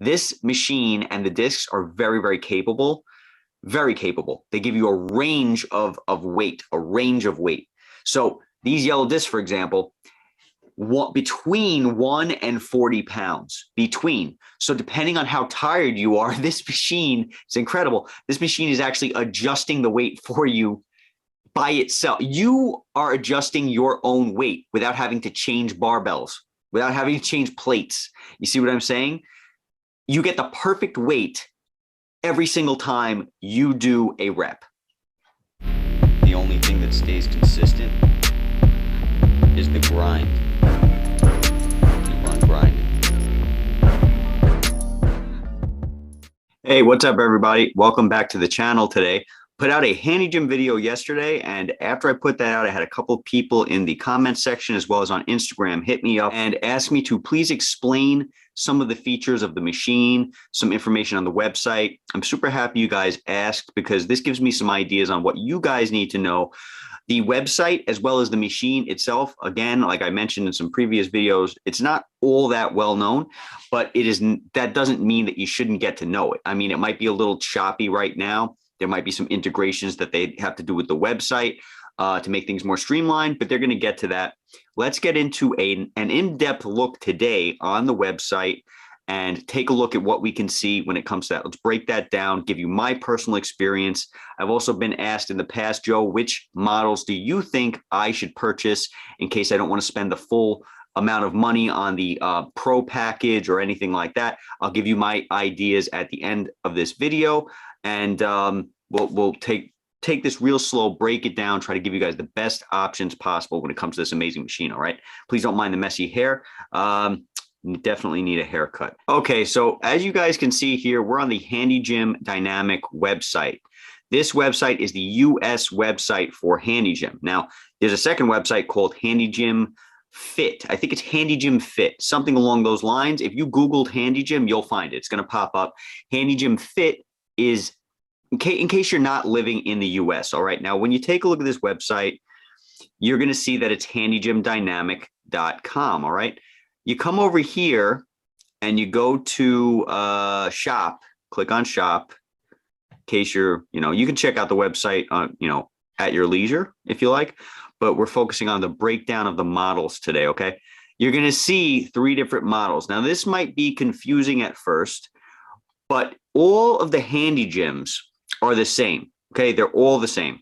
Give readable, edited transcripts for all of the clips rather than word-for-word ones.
This machine and the discs are very, very capable. Very capable. They give you a range of weight, a range of weight. So these yellow discs, for example, between 1 and 40 pounds between. So depending on how tired you are, this machine is incredible. This machine is actually adjusting the weight for you by itself. You are adjusting your own weight without having to change barbells, without having to change plates. You see what I'm saying? You get the perfect weight every single time you do a rep. The only thing that stays consistent is the grind. Keep on grinding. Hey, what's up, everybody? Welcome back to the channel today. Put out a handy gym video yesterday, and after I put that out, I had a couple of people in the comment section as well as on Instagram hit me up and asked me to please explain some of the features of the machine, some information on the website. I'm super happy you guys asked because this gives me some ideas on what you guys need to know. The website as well as the machine itself, again, like I mentioned in some previous videos, it's not all that well known, but that doesn't mean that you shouldn't get to know it. I mean, it might be a little choppy right now. There might be some integrations that they have to do with the website to make things more streamlined, but they're going to get to that. Let's get into an in-depth look today on the website and take a look at what we can see when it comes to that. Let's break that down, give you my personal experience. I've also been asked in the past, Joe, which models do you think I should purchase in case I don't want to spend the full amount of money on the Pro package or anything like that? I'll give you my ideas at the end of this video, and we'll take this real slow, break it down, try to give you guys the best options possible when it comes to this amazing machine. All right, please don't mind the messy hair. You definitely need a haircut. Okay, so as you guys can see here, we're on the Handygym Dynamic website. This website is the US website for Handygym. Now, there's a second website called Handygym Fit. I think it's Handygym Fit, something along those lines. If you Googled Handygym, you'll find it. It's going to pop up. Handygym Fit is, in case you're not living in the US, all right? Now, when you take a look at this website, you're going to see that it's handygymdynamic.com, all right? You come over here and you go to shop, click on shop, in case you're, you can check out the website, at your leisure if you like, but we're focusing on the breakdown of the models today, okay? You're going to see 3 different models. Now, this might be confusing at first, but all of the handy gyms are the same, okay? They're all the same,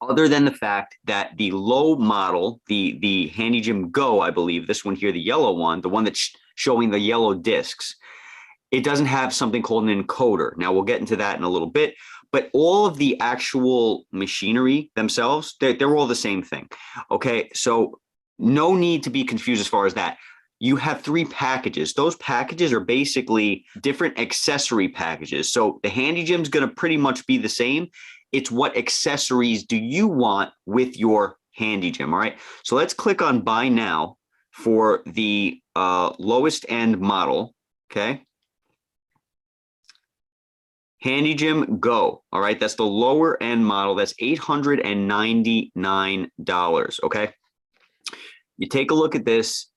other than the fact that the low model, the Handygym Go, I believe, this one here, the yellow one, the one that's showing the yellow discs, it doesn't have something called an encoder. Now, we'll get into that in a little bit, but all of the actual machinery themselves, they're all the same thing, okay? So no need to be confused as far as that. You have 3 packages. Those packages are basically different accessory packages. So the Handygym is going to pretty much be the same. It's what accessories do you want with your Handygym, all right? So let's click on Buy Now for the lowest end model, okay? Handygym Go, all right? That's the lower end model. That's $899, okay? You take a look at this.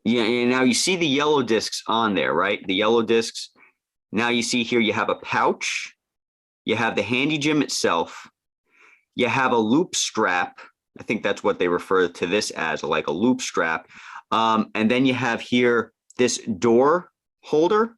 Yeah, and now you see the yellow discs on there, right? The yellow discs. Now you see here you have a pouch. You have the Handygym itself. You have a loop strap. I think that's what they refer to this as, like a loop strap. And then you have here this door holder.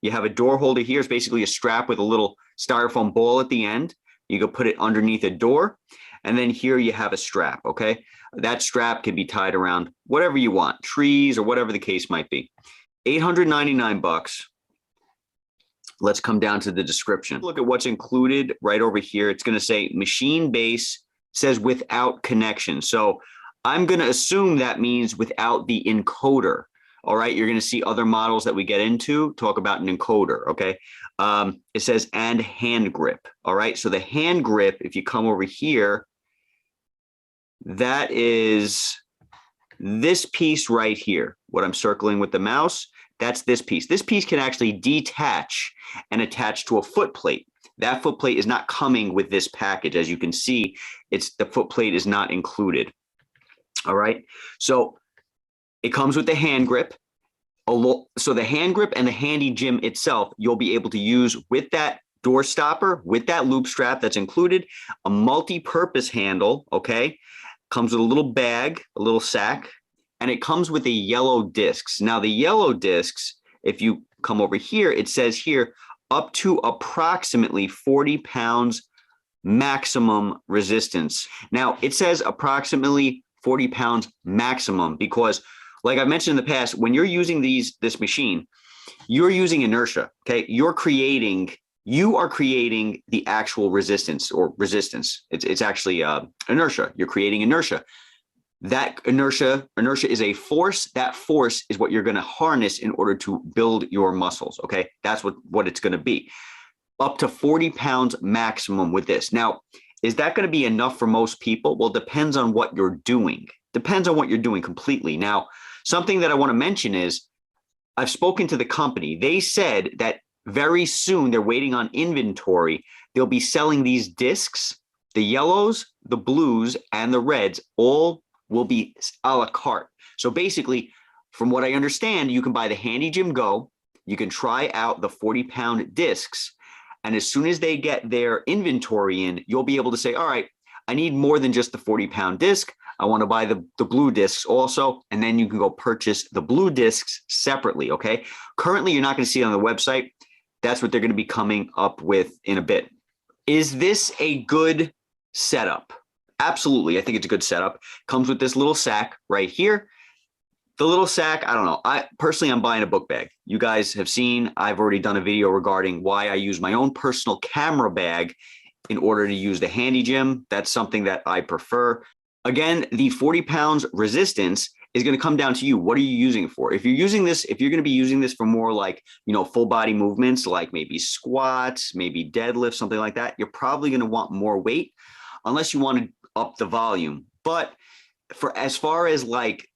You have a door holder here. It's basically a strap with a little styrofoam ball at the end. You can put it underneath a door. And then here you have a strap, okay? That strap can be tied around whatever you want, trees or whatever the case might be. $899. Let's come down to the description. Look at what's included right over here. It's going to say machine base, says without connection. So I'm going to assume that means without the encoder. All right. You're going to see other models that we get into talk about an encoder. Okay. It says and hand grip. All right. So the hand grip, if you come over here, that is this piece right here. What I'm circling with the mouse. That's this piece. This piece can actually detach and attach to a foot plate. That foot plate is not coming with this package. As you can see, the foot plate is not included. All right. So it comes with the hand grip. So the hand grip and the Handygym itself, you'll be able to use with that door stopper, with that loop strap that's included, a multi-purpose handle, okay? Comes with a little bag, a little sack, and it comes with the yellow discs. Now the yellow discs, if you come over here, it says here, up to approximately 40 pounds maximum resistance. Now it says approximately 40 pounds maximum because, like I mentioned in the past, when you're using this machine, you're using inertia, okay? You are creating the actual resistance or resistance. It's actually inertia. You're creating inertia. That inertia is a force. That force is what you're going to harness in order to build your muscles, okay? That's what it's going to be. Up to 40 pounds maximum with this. Now, is that going to be enough for most people? Well, depends on what you're doing. Depends on what you're doing completely. Now, something that I want to mention is I've spoken to the company. They said that very soon they're waiting on inventory. They'll be selling these discs, the yellows, the blues, and the reds, all will be a la carte. So basically, from what I understand, you can buy the Handygym Go, you can try out the 40-pound discs, and as soon as they get their inventory in, you'll be able to say, all right, I need more than just the 40-pound disc. I want to buy the blue discs also, and then you can go purchase the blue discs separately, okay? Currently, you're not going to see it on the website. That's what they're going to be coming up with in a bit. Is this a good setup? Absolutely. I think it's a good setup. Comes with this little sack right here. The little sack, I don't know. I'm buying a book bag. You guys have seen, I've already done a video regarding why I use my own personal camera bag in order to use the Handygym. That's something that I prefer. Again, the 40 pounds resistance is going to come down to you. What are you using it for? If you're using this, if you're going to be using this for more like, full body movements, like maybe squats, maybe deadlifts, something like that, you're probably going to want more weight unless you want to up the volume. But for as far as like,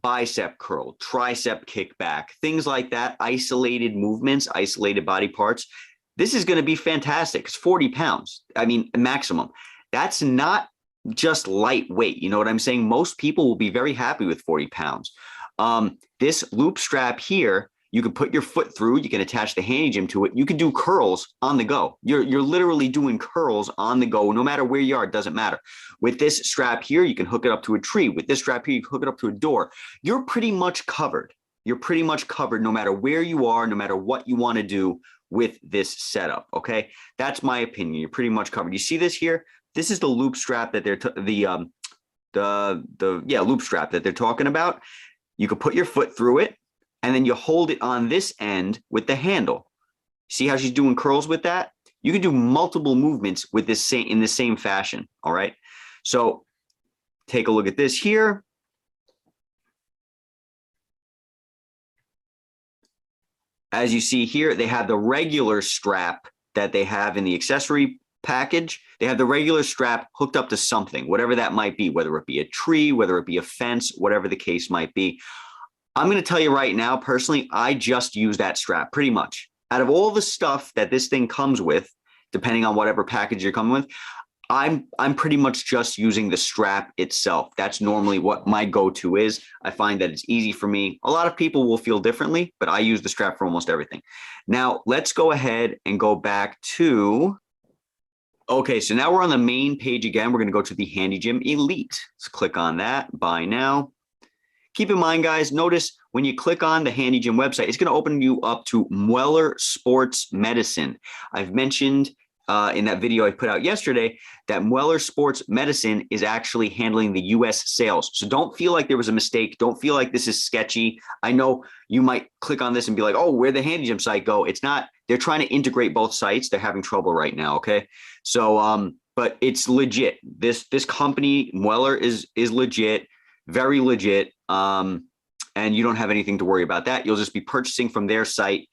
bicep curl, tricep kickback, things like that, isolated movements, isolated body parts, this is going to be fantastic. It's 40 pounds. I mean, maximum. That's not just lightweight. You know what I'm saying? Most people will be very happy with 40 pounds. This loop strap here, you can put your foot through, you can attach the Handygym to it. You can do curls on the go. You're literally doing curls on the go, no matter where you are, it doesn't matter. With this strap here, you can hook it up to a tree. With this strap here, you can hook it up to a door. You're pretty much covered. You're pretty much covered no matter where you are, no matter what you want to do with this setup, okay? That's my opinion. You're pretty much covered. You see this here? This is the loop strap that loop strap that they're talking about. You can put your foot through it, and then you hold it on this end with the handle. See how she's doing curls with that? You can do multiple movements with this in the same fashion, all right? So take a look at this here. As you see here, they have the regular strap that they have in the accessory package. They have the regular strap hooked up to something, whatever that might be, whether it be a tree, whether it be a fence, whatever the case might be. I'm going to tell you right now, personally, I just use that strap pretty much. Out of all the stuff that this thing comes with, depending on whatever package you're coming with, I'm pretty much just using the strap itself. That's normally what my go-to is. I find that it's easy for me. A lot of people will feel differently, but I use the strap for almost everything. Now, let's go ahead and go back to... Okay, so now we're on the main page again. We're going to go to the Handygym Elite. Let's click on that. Buy now. Keep in mind, guys, notice when you click on the Handygym website, it's going to open you up to Mueller Sports Medicine. I've mentioned in that video I put out yesterday that Mueller Sports Medicine is actually handling the U.S. sales. So don't feel like there was a mistake. Don't feel like this is sketchy. I know you might click on this and be like, oh, where'd the Handygym site go? It's not. They're trying to integrate both sites. They're having trouble right now, okay? So, but it's legit. This company, Mueller, is legit, very legit, and you don't have anything to worry about that. You'll just be purchasing from their site.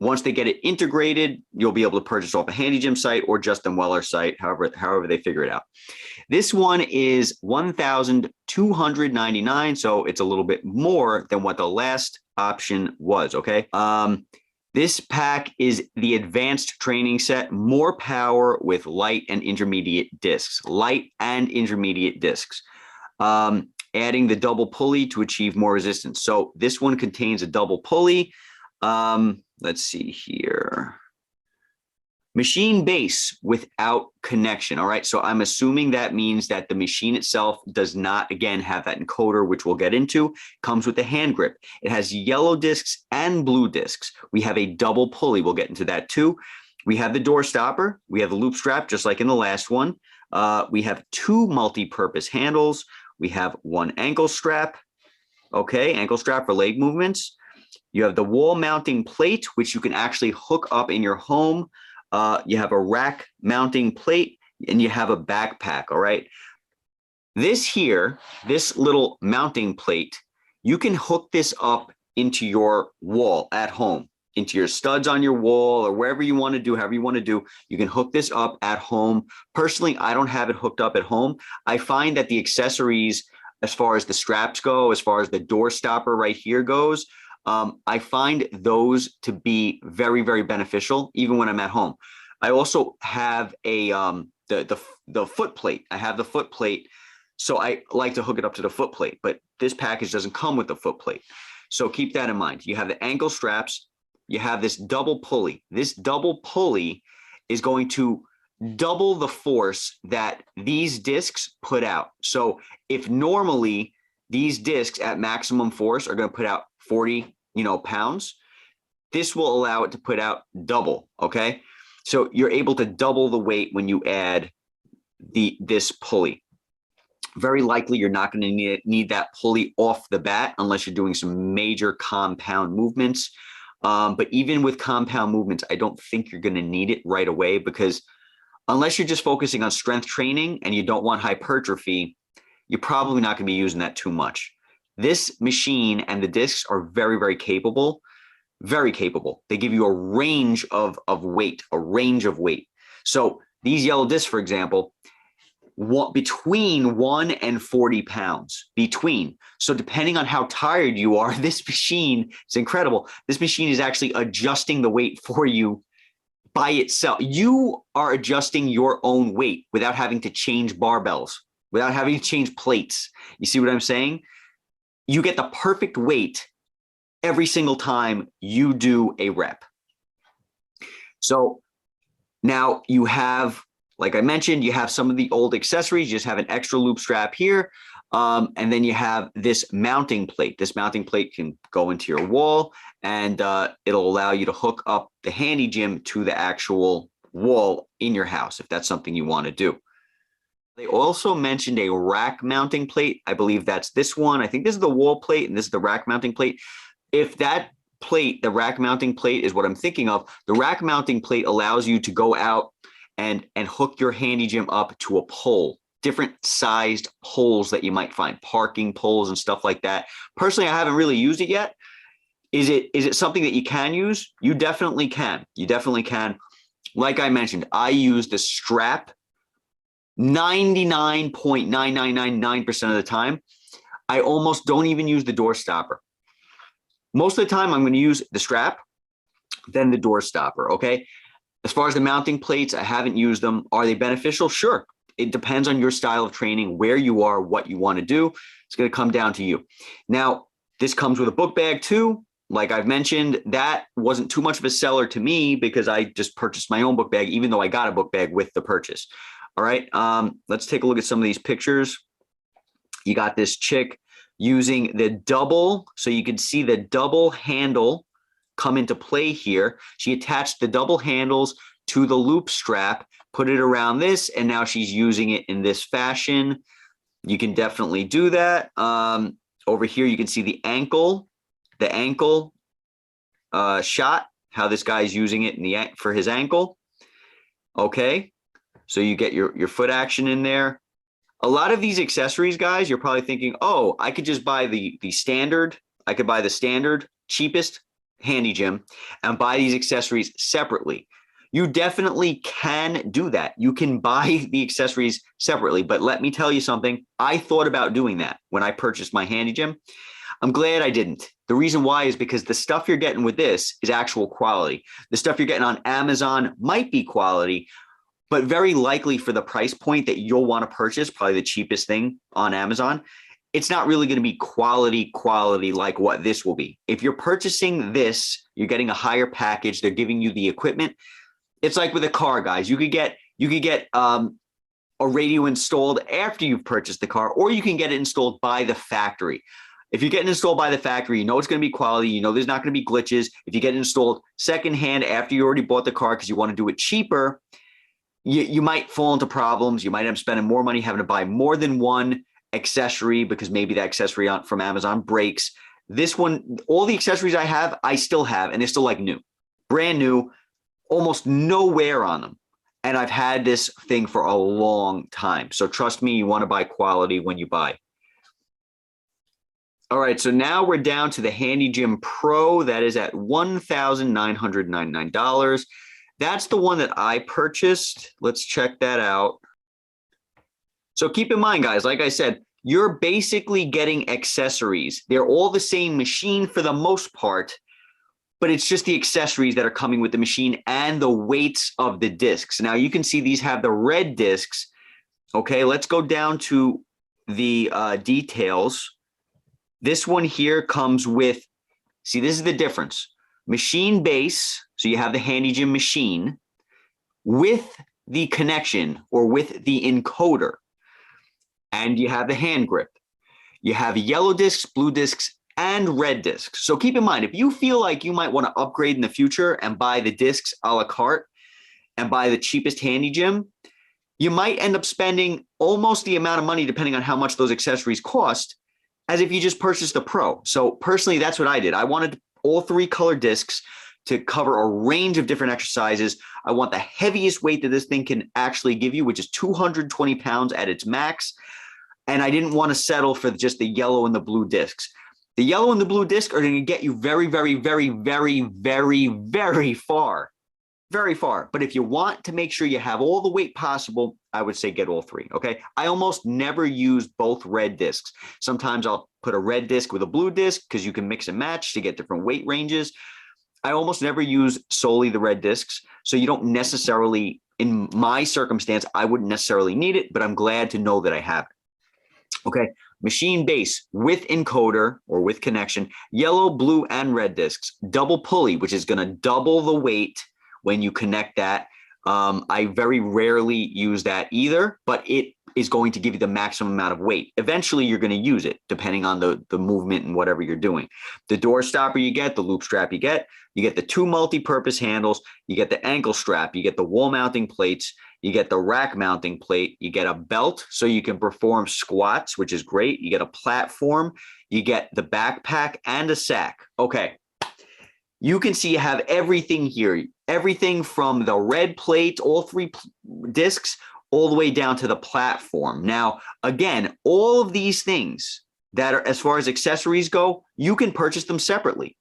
Once they get it integrated, you'll be able to purchase off a Handygym site or just the Mueller site, however they figure it out. This one is $1,299, so it's a little bit more than what the last option was, okay? This pack is the advanced training set, more power with light and intermediate discs. Light and intermediate discs. adding the double pulley to achieve more resistance. So this one contains a double pulley. Let's see here. Machine base without connection. All right. So I'm assuming that means that the machine itself does not, again, have that encoder, which we'll get into. Comes with a hand grip. It has yellow discs and blue discs. We have a double pulley. We'll get into that too. We have the door stopper. We have the loop strap, just like in the last one. We have 2 multi-purpose handles. We have 1 ankle strap. Okay. Ankle strap for leg movements. You have the wall mounting plate, which you can actually hook up in your home. You have a rack mounting plate, and you have a backpack, all right? This here, this little mounting plate, you can hook this up into your wall at home, into your studs on your wall or wherever you want to do, however you want to do. You can hook this up at home. Personally, I don't have it hooked up at home. I find that the accessories, as far as the straps go, as far as the door stopper right here goes, I find those to be very, very beneficial, even when I'm at home. I also have a the foot plate. I have the foot plate, so I like to hook it up to the foot plate. But this package doesn't come with the foot plate, so keep that in mind. You have the ankle straps. You have this double pulley. This double pulley is going to double the force that these discs put out. So if normally these discs at maximum force are going to put out 40 pounds, this will allow it to put out double. Okay. So you're able to double the weight when you add this pulley. Very likely you're not going to need that pulley off the bat unless you're doing some major compound movements. But even with compound movements, I don't think you're going to need it right away, because unless you're just focusing on strength training and you don't want hypertrophy, you're probably not going to be using that too much. This machine and the discs are very, very capable, very capable. They give you a range of weight, a range of weight. So these yellow discs, for example, between 1 and 40 pounds, between. So depending on how tired you are, this machine is incredible. This machine is actually adjusting the weight for you by itself. You are adjusting your own weight without having to change barbells, without having to change plates. You see what I'm saying? You get the perfect weight every single time you do a rep. So now you have, like I mentioned, you have some of the old accessories. You just have an extra loop strap here. And then you have this mounting plate. This mounting plate can go into your wall, and it'll allow you to hook up the Handygym to the actual wall in your house, if that's something you want to do. They also mentioned a rack mounting plate. I believe that's this one. I think this is the wall plate and this is the rack mounting plate. If that plate, the rack mounting plate, is what I'm thinking of, the rack mounting plate allows you to go out and hook your Handygym up to a pole, different sized poles that you might find, parking poles and stuff like that. Personally, I haven't really used it yet. Is it something that you can use? You definitely can. You definitely can. Like I mentioned, I use the strap 99.9999% of the time. I almost don't even use the door stopper. Most of the time, I'm going to use the strap, then the door stopper, okay? As far as the mounting plates, I haven't used them. Are they beneficial? Sure. It depends on your style of training, where you are, what you want to do. It's going to come down to you. Now, this comes with a book bag too. Like I've mentioned, that wasn't too much of a seller to me because I just purchased my own book bag, even though I got a book bag with the purchase. All right, let's take a look at some of these pictures. You got this chick using the double, so you can see the double handle come into play here. She attached the double handles to the loop strap, put it around this, and now she's using it in this fashion. You can definitely do that. Over here, you can see the ankle shot, how this guy's using it for his ankle. Okay. So you get your foot action in there. A lot of these accessories, guys, you're probably thinking, oh, I could just buy the standard. I could buy the standard, cheapest Handygym and buy these accessories separately. You definitely can do that. You can buy the accessories separately. But let me tell you something. I thought about doing that when I purchased my Handygym. I'm glad I didn't. The reason why is because the stuff you're getting with this is actual quality. The stuff you're getting on Amazon might be quality, but very likely for the price point that you'll want to purchase, probably the cheapest thing on Amazon, it's not really going to be quality like what this will be. If you're purchasing this, you're getting a higher package. They're giving you the equipment. It's like with a car, guys. You could get a radio installed after you've purchased the car, or you can get it installed by the factory. If you get it installed by the factory, you know it's going to be quality. You know there's not going to be glitches. If you get it installed secondhand after you already bought the car because you want to do it cheaper, you might fall into problems. You might end up spending more money having to buy more than one accessory because maybe the accessory from Amazon breaks. This one, all the accessories I have, I still have, and they're still like new, brand new, almost no wear on them. And I've had this thing for a long time. So trust me, you want to buy quality when you buy. All right, so now we're down to the Handygym Pro. That is at $1,999. That's the one that I purchased. Let's check that out. So keep in mind, guys, like I said, you're basically getting accessories. They're all the same machine for the most part, but it's just the accessories that are coming with the machine and the weights of the discs. Now you can see these have the red discs. Okay, let's go down to the details. This one here comes with, see, this is the difference. Machine base, so you have the Handygym machine with the connection or with the encoder. And you have the hand grip. You have yellow discs, blue discs, and red discs. So keep in mind, if you feel like you might want to upgrade in the future and buy the discs a la carte and buy the cheapest Handygym, you might end up spending almost the amount of money, depending on how much those accessories cost, as if you just purchased a Pro. So personally, that's what I did. I wanted all 3 color discs to cover a range of different exercises. I want the heaviest weight that this thing can actually give you, which is 220 pounds at its max. And I didn't want to settle for just the yellow and the blue discs. The yellow and the blue disc are going to get you very, very, very, very, very, very far. Very far. But if you want to make sure you have all the weight possible, I would say get all 3. Okay. I almost never use both red discs. Sometimes I'll put a red disc with a blue disc because you can mix and match to get different weight ranges. I almost never use solely the red discs. So you don't necessarily, in my circumstance, I wouldn't necessarily need it, but I'm glad to know that I have it. Okay, machine base with encoder or with connection, yellow, blue, and red discs, double pulley, which is going to double the weight when you connect that. I very rarely use that either, but it is going to give you the maximum amount of weight. Eventually, you're going to use it depending on the movement and whatever you're doing. The door stopper you get, the loop strap you get the 2 multi-purpose handles, you get the ankle strap, you get the wall mounting plates, you get the rack mounting plate, you get a belt so you can perform squats, which is great. You get a platform, you get the backpack and a sack. Okay. You can see you have everything here, everything from the red plate, all 3 discs, all the way down to the platform. Now, again, all of these things that are, as far as accessories go, you can purchase them separately.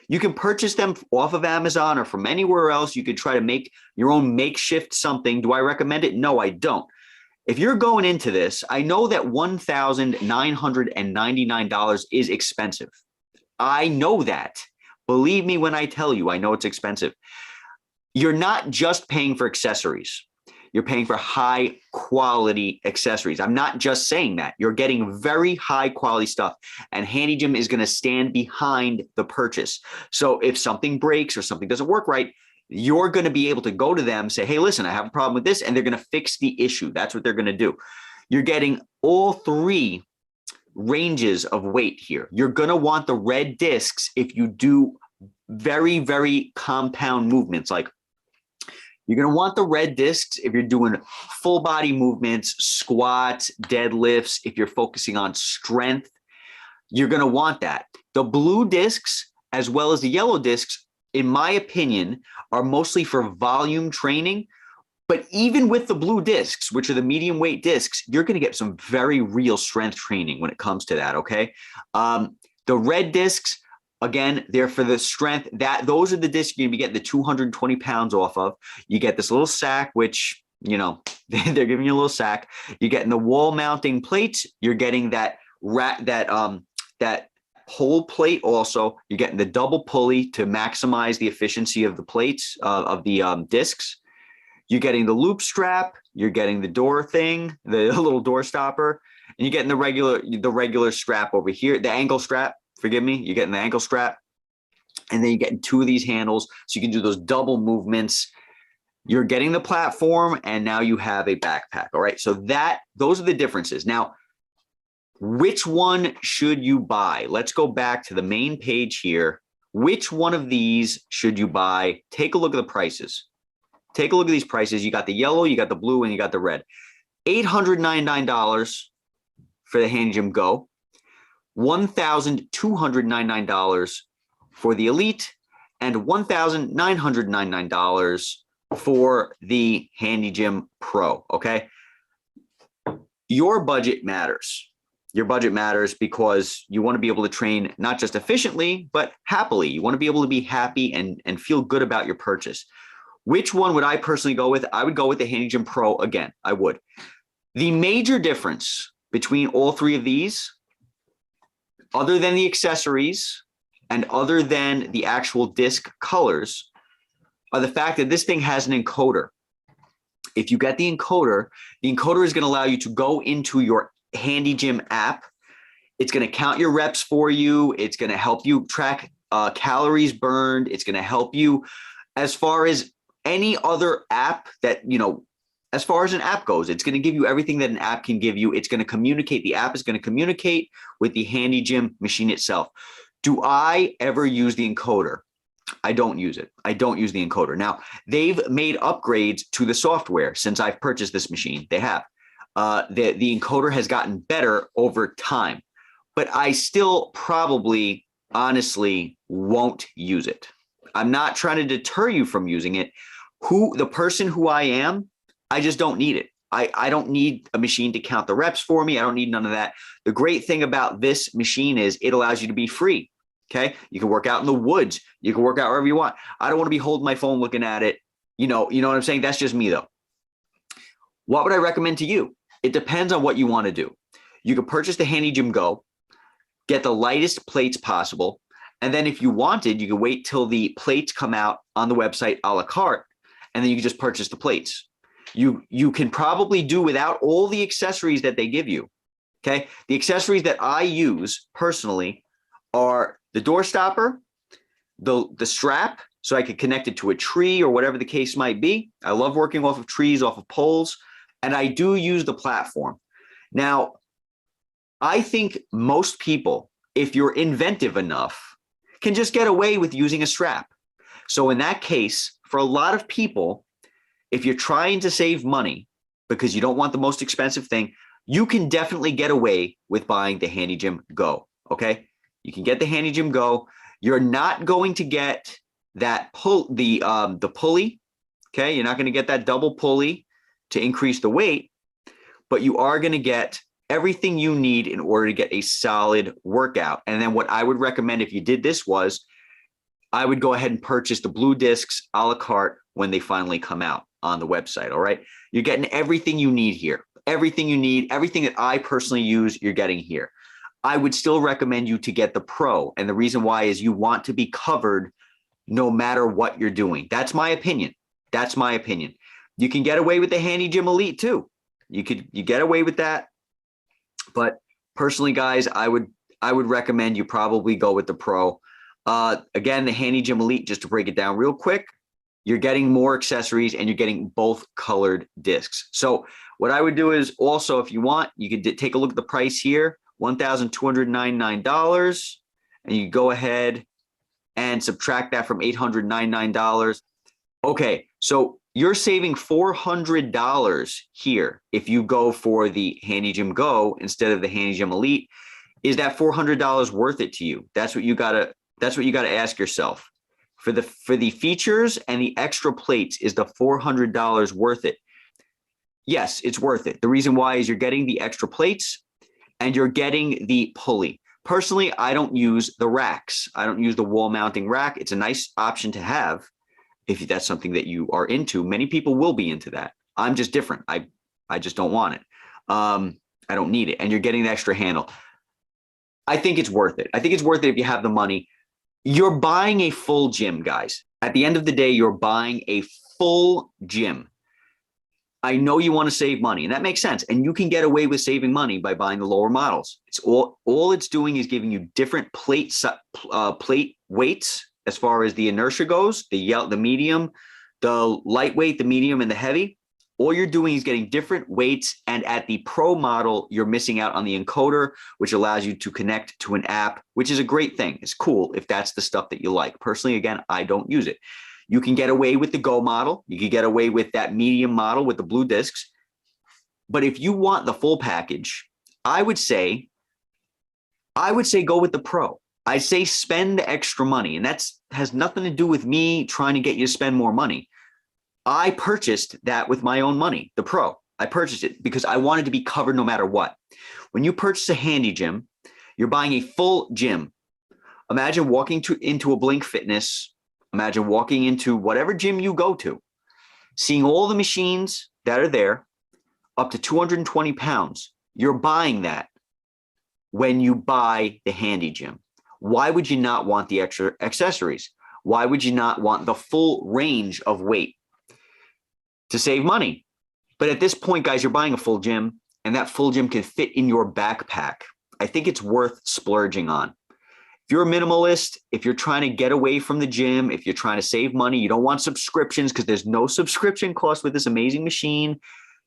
You can purchase them off of Amazon or from anywhere else. You could try to make your own makeshift something. Do I recommend it? No, I don't. If you're going into this, I know that $1,999 is expensive. I know that. Believe me when I tell you, I know it's expensive. You're not just paying for accessories. You're paying for high quality accessories. I'm not just saying that. You're getting very high quality stuff, and Handygym is going to stand behind the purchase. So if something breaks or something doesn't work right, you're going to be able to go to them, say, hey, listen, I have a problem with this, and they're going to fix the issue. That's what they're going to do. You're getting all 3 ranges of weight here. You're going to want the red discs if you do very, very compound movements. Like, you're going to want the red discs if you're doing full body movements, squats, deadlifts. If you're focusing on strength, you're going to want that. The blue discs, as well as the yellow discs, in my opinion, are mostly for volume training. But even with the blue discs, which are the medium weight discs, you're going to get some very real strength training when it comes to that. Okay. The red discs, again, they're for the strength. Those are the discs you're going to be getting the 220 pounds off of. You get this little sack, which, you know, they're giving you a little sack. You're getting the wall mounting plates. You're getting that whole plate also. You're getting the double pulley to maximize the efficiency of the plates, of the discs. You're getting the loop strap. You're getting the door thing, the little door stopper. and you're getting the regular strap over here, the ankle strap, forgive me, you're getting the ankle strap, and then you're getting two of these handles so you can do those double movements. You're getting the platform, and now you have a backpack. All right, so those are the differences. Now, which one should you buy? Let's go back to the main page here. Which one of these should you buy? Take a look at the prices. Take a look at these prices. You got the yellow, you got the blue, and you got the red. $899 for the Handygym Go. $1,299 for the Elite, and $1,999 for the Handygym Pro, okay? Your budget matters. Your budget matters because you want to be able to train not just efficiently, but happily. You want to be able to be happy and feel good about your purchase. Which one would I personally go with? I would go with the Handygym Pro again. I would. The major difference between all three of these, other than the accessories and other than the actual disc colors, are the fact that this thing has an encoder. If you get the encoder is going to allow you to go into your Handygym app. It's going to count your reps for you. It's going to help you track calories burned. It's going to help you as far as any other app that, as far as an app goes. It's going to give you everything that an app can give you. It's going to communicate. The app is going to communicate with the Handygym machine itself. Do I ever use the encoder? I don't use it. I don't use the encoder. Now, they've made upgrades to the software since I've purchased this machine. They have. The encoder has gotten better over time, but I still probably, honestly, won't use it. I'm not trying to deter you from using it. The person who I am, I just don't need it. I don't need a machine to count the reps for me. I don't need none of that. The great thing about this machine is it allows you to be free. Okay. You can work out in the woods. You can work out wherever you want. I don't want to be holding my phone looking at it. You know what I'm saying? That's just me though. What would I recommend to you? It depends on what you want to do. You can purchase the Handygym Go, get the lightest plates possible. And then if you wanted, you can wait till the plates come out on the website a la carte, and then you can just purchase the plates. You can probably do without all the accessories that they give you. Okay. The accessories that I use personally are the door stopper, the strap, so I could connect it to a tree or whatever the case might be. I love working off of trees, off of poles, and I do use the platform. Now, I think most people, if you're inventive enough, can just get away with using a strap. So in that case, for a lot of people, if you're trying to save money because you don't want the most expensive thing, you can definitely get away with buying the Handygym Go, okay? You can get the Handygym Go. You're not going to get that the pulley, okay? You're not going to get that double pulley to increase the weight, but you are going to get everything you need in order to get a solid workout. And then what I would recommend if you did this was I would go ahead and purchase the blue discs a la carte when they finally come out on the website. All right. You're getting everything you need here. Everything you need, everything that I personally use, you're getting here. I would still recommend you to get the Pro. And the reason why is you want to be covered no matter what you're doing. That's my opinion. That's my opinion. You can get away with the Handygym Elite too. You get away with that. But personally, guys, I would recommend you probably go with the Pro. Again, the Handygym Elite, just to break it down real quick, you're getting more accessories and you're getting both colored discs. So what I would do is also, if you want, you could take a look at the price here, $1,299, and you go ahead and subtract that from $899. Okay, so you're saving $400 here if you go for the Handygym Go instead of the Handygym Elite. Is that $400 worth it to you? That's what you gotta ask yourself. For the features and the extra plates, is the $400 worth it? Yes, it's worth it. The reason why is you're getting the extra plates and you're getting the pulley. Personally, I don't use the racks. I don't use the wall mounting rack. It's a nice option to have if that's something that you are into. Many people will be into that. I'm just different. I just don't want it. I don't need it. And you're getting the extra handle. I think it's worth it. I think it's worth it if you have the money. You're buying a full gym, guys. At the end of the day, you're buying a full gym. I know you want to save money, and that makes sense. And you can get away with saving money by buying the lower models. It's all it's doing is giving you different plate weights as far as the inertia goes, the medium, the lightweight, the medium, and the heavy. All you're doing is getting different weights. And at the Pro model, you're missing out on the encoder, which allows you to connect to an app, which is a great thing. It's cool if that's the stuff that you like. Personally, again, I don't use it. You can get away with the Go model. You can get away with that medium model with the blue discs. But if you want the full package, I would say go with the Pro. I say spend the extra money, and that's has nothing to do with me trying to get you to spend more money. I purchased that with my own money, the Pro. I purchased it because I wanted to be covered no matter what. When you purchase a Handy Gym, you're buying a full gym. Imagine walking into a Blink Fitness. Imagine walking into whatever gym you go to, seeing all the machines that are there, up to 220 pounds. You're buying that when you buy the Handy Gym. Why would you not want the extra accessories? Why would you not want the full range of weight? To save money. But at this point, guys, you're buying a full gym, and that full gym can fit in your backpack. I think it's worth splurging on. If you're a minimalist, if you're trying to get away from the gym, if you're trying to save money, you don't want subscriptions because there's no subscription cost with this amazing machine.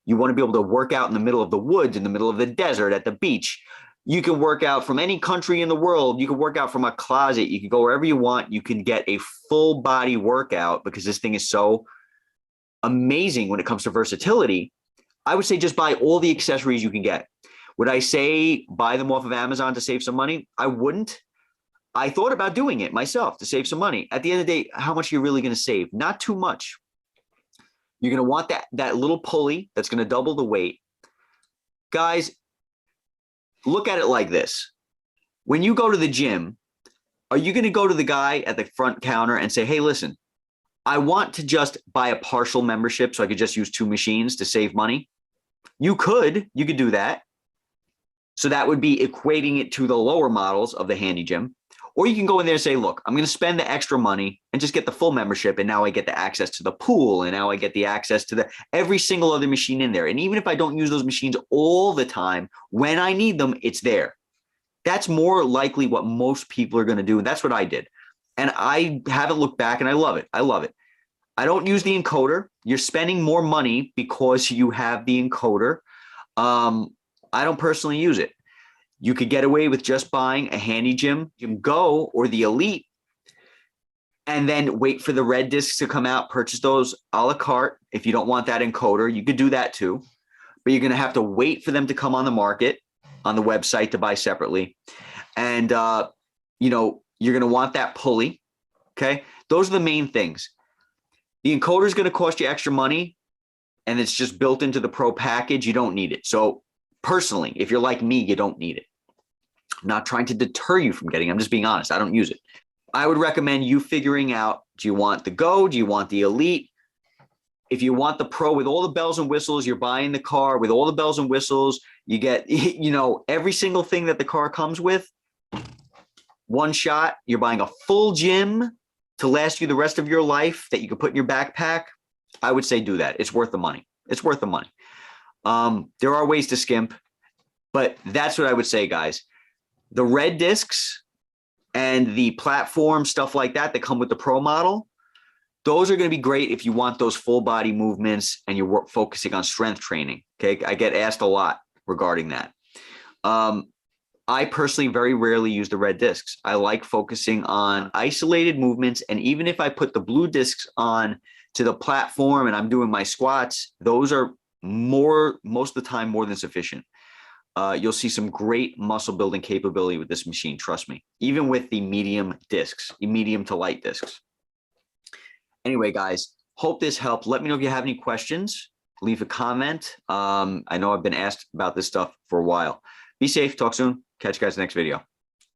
You want to be able to work out in the middle of the woods, in the middle of the desert, at the beach. You can work out from any country in the world. You can work out from a closet. You can go wherever you want. You can get a full body workout because this thing is so amazing when it comes to versatility. I would say just buy all the accessories you can get. Would I say buy them off of Amazon to save some money? I wouldn't. I thought about doing it myself to save some money. At the end of the day, how much are you really going to save? Not too much. You're going to want that little pulley that's going to double the weight. Guys, look at it like this. When you go to the gym, are you going to go to the guy at the front counter and say, hey, listen, I want to just buy a partial membership so I could just use 2 machines to save money? You could do that. So that would be equating it to the lower models of the Handy Gym. Or you can go in there and say, look, I'm going to spend the extra money and just get the full membership. And now I get the access to the pool. And now I get the access to every single other machine in there. And even if I don't use those machines all the time, when I need them, it's there. That's more likely what most people are going to do. And that's what I did. And I haven't looked back, and I love it. I love it. I don't use the encoder. You're spending more money because you have the encoder. I don't personally use it. You could get away with just buying a Handygym Go or the Elite and then wait for the red discs to come out, purchase those a la carte. If you don't want that encoder, you could do that too. But you're going to have to wait for them to come on the market on the website to buy separately. And, you're going to want that pulley. Okay. Those are the main things. The encoder is going to cost you extra money, and it's just built into the Pro package. You don't need it. So personally, if you're like me, you don't need it. I'm not trying to deter you from getting it. I'm just being honest. I don't use it. I would recommend you figuring out, do you want the Go? Do you want the Elite? If you want the Pro with all the bells and whistles, you're buying the car with all the bells and whistles. You get, every single thing that the car comes with. One shot, you're buying a full gym to last you the rest of your life that you can put in your backpack. I would say do that. It's worth the money. It's worth the money. There are ways to skimp, but that's what I would say, guys. The red discs and the platform, stuff like that come with the Pro model, those are going to be great if you want those full body movements and you're focusing on strength training. Okay. I get asked a lot regarding that. I personally very rarely use the red discs. I like focusing on isolated movements. And even if I put the blue discs on to the platform and I'm doing my squats, those are most of the time more than sufficient. You'll see some great muscle building capability with this machine. Trust me, even with the medium discs, medium to light discs. Anyway, guys, hope this helped. Let me know if you have any questions. Leave a comment. I know I've been asked about this stuff for a while. Be safe. Talk soon. Catch you guys in the next video.